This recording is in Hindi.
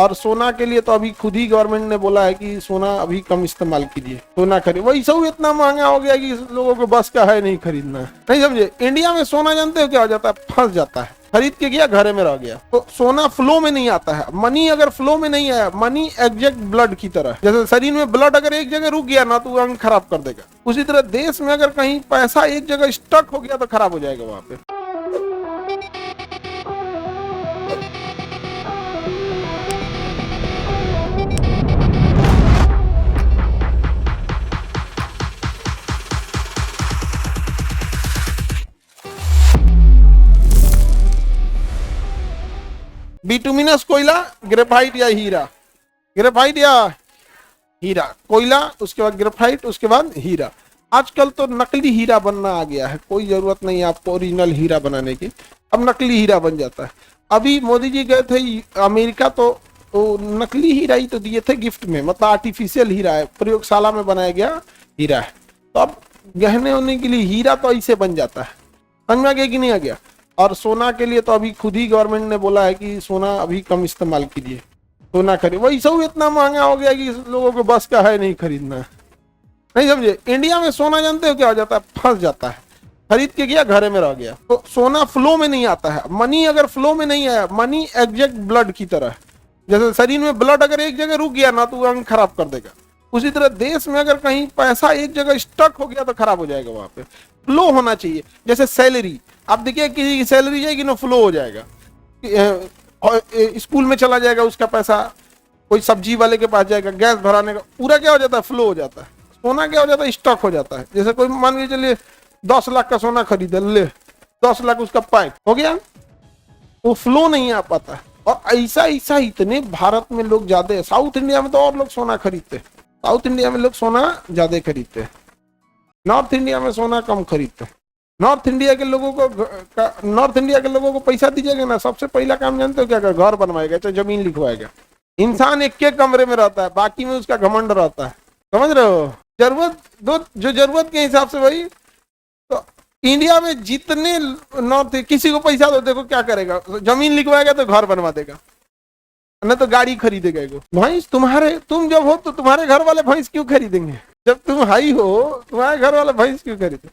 और सोना के लिए तो अभी खुद ही गवर्नमेंट ने बोला है कि सोना अभी कम इस्तेमाल कीजिए, सोना खरीद। वही सब इतना महंगा हो गया कि लोगों को बस का है नहीं खरीदना, नहीं समझे। इंडिया में सोना जानते हो क्या हो जाता है, फंस जाता है, खरीद के गया घरे में रह गया। तो सोना फ्लो में नहीं आता है। मनी अगर फ्लो में नहीं आया, मनी एग्जैक्ट ब्लड की तरह, जैसे शरीर में ब्लड अगर एक जगह रुक गया ना तो अंग खराब कर देगा, उसी तरह देश में अगर कहीं पैसा एक जगह स्टक हो गया तो खराब हो जाएगा वहां पे। बिटुमिनस कोयला, ग्रेफाइट या हीरा, ग्रेफाइट या हीरा, कोयला, उसके बाद ग्रेफाइट, उसके बाद हीरा। आजकल तो नकली हीरा बनना आ गया है, कोई जरूरत नहीं है आपको ओरिजिनल हीरा बनाने की, अब नकली हीरा बन जाता है। अभी मोदी जी गए थे अमेरिका, तो नकली हीरा ही तो दिए थे गिफ्ट में, मतलब आर्टिफिशियल हीरा है, प्रयोगशाला में बनाया गया हीरा है। तो अब गहने होने के लिए हीरा तो ऐसे बन जाता है, समझ में आ गया कि नहीं आ गया। और सोना के लिए तो अभी खुद ही गवर्नमेंट ने बोला है कि सोना अभी कम इस्तेमाल कीजिए, सोना खरीद। वही सब इतना महंगा हो गया कि लोगों को बस का है नहीं खरीदना, नहीं समझे। इंडिया में सोना जानते हो क्या हो जाता है, फंस जाता है, खरीद के गया घरे में रह गया। तो सोना फ्लो में नहीं आता है। मनी अगर फ्लो में नहीं आया, मनी एग्जैक्ट ब्लड की तरह, जैसे शरीर में ब्लड अगर एक जगह रुक गया ना तो अंग खराब कर देगा, उसी तरह देश में अगर कहीं पैसा एक जगह स्टक हो गया तो खराब हो जाएगा। वहां पे फ्लो होना चाहिए। जैसे सैलरी, आप देखिए किसी की सैलरी जाएगी ना, फ्लो हो जाएगा, स्कूल में चला जाएगा उसका पैसा, कोई सब्जी वाले के पास जाएगा, गैस भराने का, पूरा क्या हो जाता है, फ्लो हो जाता है। सोना क्या हो जाता है, स्टॉक हो जाता है। जैसे कोई मान के चलिए 10 लाख का सोना खरीदे, ले 10 लाख उसका पैक हो गया, वो फ्लो नहीं आ पाता है। और ऐसा ऐसा इतने भारत में लोग ज्यादा है। साउथ इंडिया में तो और लोग सोना खरीदते, साउथ इंडिया में लोग सोना ज्यादा खरीदते, नॉर्थ इंडिया में सोना कम खरीदते। नॉर्थ इंडिया के लोगों को पैसा दीजिएगा ना, सबसे पहला काम जानते हो क्या, घर बनवाएगा, चाहे जमीन लिखवाएगा। इंसान एक के कमरे में रहता है, बाकी में उसका घमंड रहता है, समझ रहे हो। जरूरत दो, जो जरूरत के हिसाब से भाई। तो इंडिया में जितने नॉर्थ, किसी को पैसा दो, देखो क्या करेगा, जमीन लिखवाएगा तो घर बनवा देगा, न तो गाड़ी खरीदेगा। भैंस तुम जब हो तो तुम्हारे घर वाले भैंस क्यों खरीदेंगे, जब तुम हाई हो तुम्हारे घर वाले भैंस क्यों खरीदे।